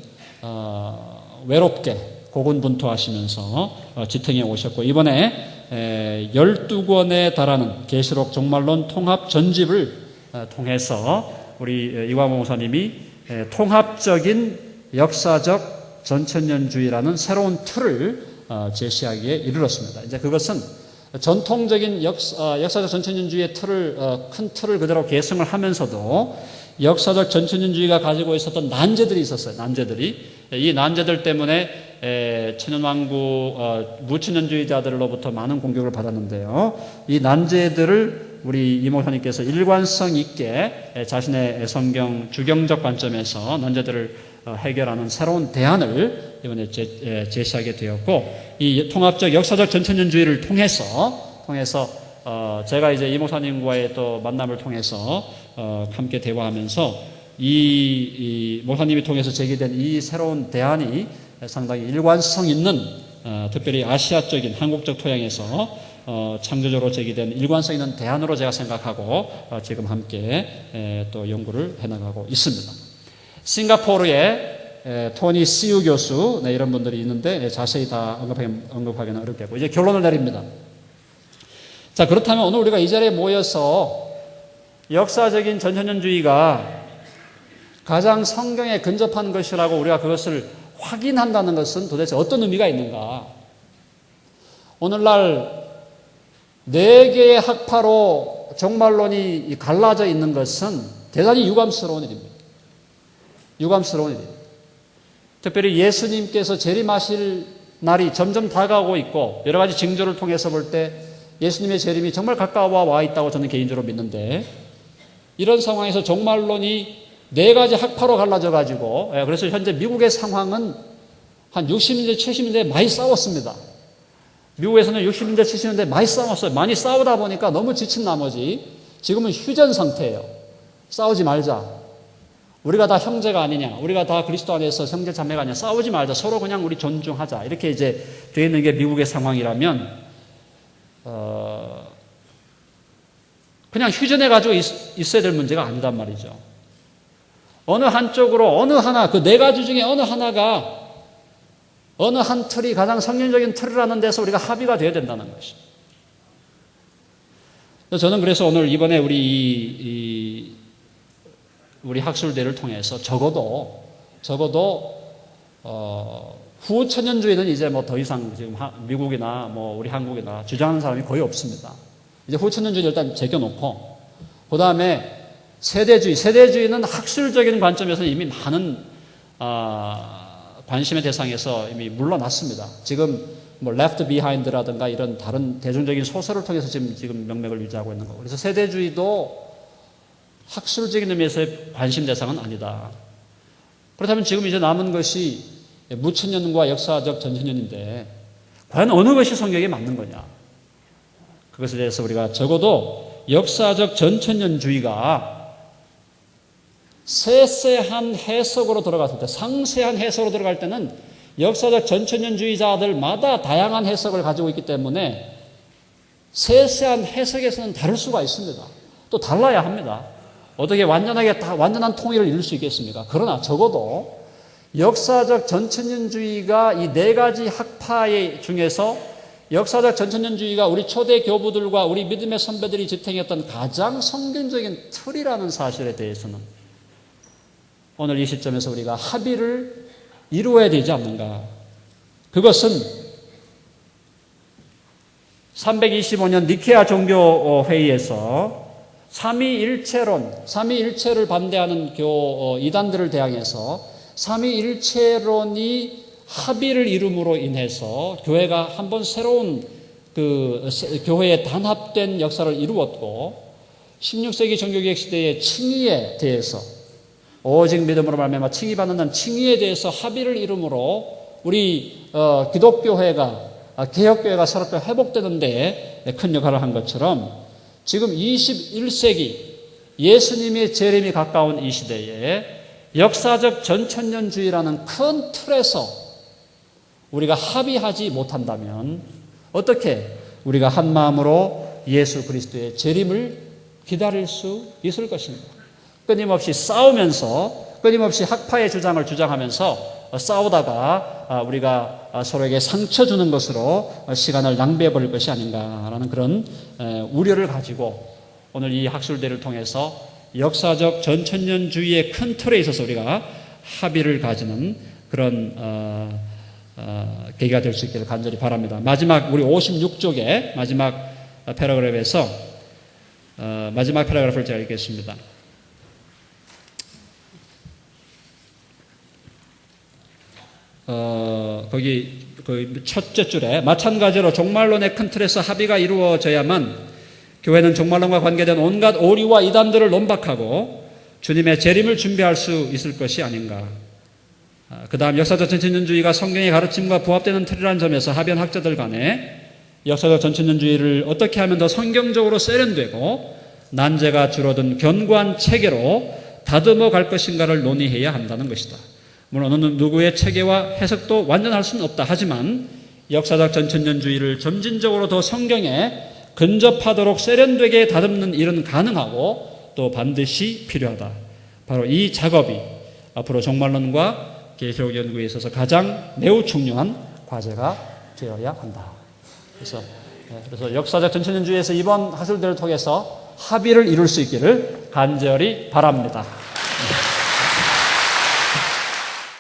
외롭게 고군분투하시면서 지탱해 오셨고 이번에 12권에 달하는 계시록 종말론 통합 전집을 통해서 우리 이광호 목사님이 통합적인 역사적 전천년주의라는 새로운 틀을 제시하기에 이르렀습니다. 이제 그것은 전통적인 역사적 전천년주의의 큰 틀을 그대로 계승을 하면서도 역사적 전천년주의가 가지고 있었던 난제들이 있었어요. 이 난제들 때문에 천연왕국 무천년주의자들로부터 많은 공격을 받았는데요. 이 난제들을 우리 이 목사님께서 일관성 있게 자신의 성경 주경적 관점에서 난제들을 해결하는 새로운 대안을 이번에 제시하게 되었고 이 통합적 역사적 전천년주의를 통해서 제가 이제 이 목사님과의 또 만남을 통해서 함께 대화하면서 이 목사님이 통해서 제기된 이 새로운 대안이 상당히 일관성 있는 특별히 아시아적인 한국적 토양에서 창조적으로 제기된 일관성 있는 대안으로 제가 생각하고 지금 함께 또 연구를 해나가고 있습니다. 싱가포르의 토니 시우 교수 이런 분들이 있는데 자세히 다 언급하기는 어렵겠고 이제 결론을 내립니다. 자, 그렇다면 오늘 우리가 이 자리에 모여서 역사적인 전천년주의가 가장 성경에 근접한 것이라고 우리가 그것을 확인한다는 것은 도대체 어떤 의미가 있는가? 오늘날 4개의 학파로 종말론이 갈라져 있는 것은 대단히 유감스러운 일입니다. 유감스러운 일입니다. 특별히 예수님께서 재림하실 날이 점점 다가오고 있고 여러 가지 징조를 통해서 볼 때 예수님의 재림이 정말 가까워 와 있다고 저는 개인적으로 믿는데 이런 상황에서 종말론이 4가지 학파로 갈라져 가지고 그래서 현재 미국의 상황은 한 60년대, 70년대에 많이 싸웠습니다. 미국에서는 60년대, 70년대 많이 싸웠어요. 많이 싸우다 보니까 너무 지친 나머지 지금은 휴전 상태예요. 싸우지 말자. 우리가 다 형제가 아니냐. 우리가 다 그리스도 안에서 형제 자매가 아니냐. 싸우지 말자. 서로 그냥 우리 존중하자. 이렇게 이제 되어 있는 게 미국의 상황이라면 그냥 휴전해 가지고 있어야 될 문제가 아니단 말이죠. 어느 한쪽으로 어느 하나 그 4가지 중에 어느 하나가 어느 한 틀이 가장 성경적인 틀이라는 데서 우리가 합의가 되어야 된다는 것입니다. 저는 그래서 오늘 이번에 우리 학술대를 통해서 적어도 후천년주의는 이제 뭐 더 이상 지금 미국이나 뭐 우리 한국이나 주장하는 사람이 거의 없습니다. 이제 후천년주의를 일단 제껴놓고 그 다음에 세대주의는 학술적인 관점에서는 이미 많은 관심의 대상에서 이미 물러났습니다. 지금 뭐 Left Behind라든가 이런 다른 대중적인 소설을 통해서 지금 명맥을 유지하고 있는 거고. 그래서 세대주의도 학술적인 의미에서의 관심 대상은 아니다. 그렇다면 지금 이제 남은 것이 무천년과 역사적 전천년인데 과연 어느 것이 성경에 맞는 거냐? 그것에 대해서 우리가 적어도 역사적 전천년주의가 세세한 해석으로 들어갔을 때, 상세한 해석으로 들어갈 때는 역사적 전천년주의자들마다 다양한 해석을 가지고 있기 때문에 세세한 해석에서는 다를 수가 있습니다. 또 달라야 합니다. 어떻게 완전한 통일을 이룰 수 있겠습니까? 그러나 적어도 역사적 전천년주의가 이 네 가지 학파의 중에서 역사적 전천년주의가 우리 초대 교부들과 우리 믿음의 선배들이 지탱했던 가장 성경적인 틀이라는 사실에 대해서는 오늘 이 시점에서 우리가 합의를 이루어야 되지 않는가. 그것은 325년 니케아 종교회의에서 삼위일체를 반대하는 이단들을 대항해서 삼위일체론이 합의를 이룸으로 인해서 교회가 한번 새로운 교회의 단합된 역사를 이루었고 16세기 종교개혁 시대의 칭의에 대해서 오직 믿음으로 말미암아 칭의받는 칭의에 대해서 합의를 이룸으로 우리 기독교회가 개혁교회가 새롭게 회복되는 데 큰 역할을 한 것처럼 지금 21세기 예수님의 재림이 가까운 이 시대에 역사적 전천년주의라는 큰 틀에서 우리가 합의하지 못한다면 어떻게 우리가 한 마음으로 예수 그리스도의 재림을 기다릴 수 있을 것입니다. 끊임없이 싸우면서 끊임없이 학파의 주장을 주장하면서 싸우다가 우리가 서로에게 상처 주는 것으로 시간을 낭비해 버릴 것이 아닌가라는 그런 우려를 가지고 오늘 이 학술대를 통해서 역사적 전천년주의의 큰 틀에 있어서 우리가 합의를 가지는 그런 계기가 될 수 있기를 간절히 바랍니다. 마지막 우리 56쪽의 마지막 패러그래프에서 마지막 패러그래프를 제가 읽겠습니다. 거기 그 첫째 줄에 마찬가지로 종말론의 큰 틀에서 합의가 이루어져야만 교회는 종말론과 관계된 온갖 오류와 이단들을 논박하고 주님의 재림을 준비할 수 있을 것이 아닌가. 그 다음 역사적 전천년주의가 성경의 가르침과 부합되는 틀이라는 점에서 합의한 학자들 간에 역사적 전천년주의를 어떻게 하면 더 성경적으로 세련되고 난제가 줄어든 견고한 체계로 다듬어 갈 것인가를 논의해야 한다는 것이다. 물론 어느 누구의 체계와 해석도 완전할 수는 없다. 하지만 역사적 전천년주의를 점진적으로 더 성경에 근접하도록 세련되게 다듬는 일은 가능하고 또 반드시 필요하다. 바로 이 작업이 앞으로 종말론과 개혁 연구에 있어서 가장 매우 중요한 과제가 되어야 한다. 그래서 역사적 전천년주의에서 이번 학술대를 통해서 합의를 이룰 수 있기를 간절히 바랍니다.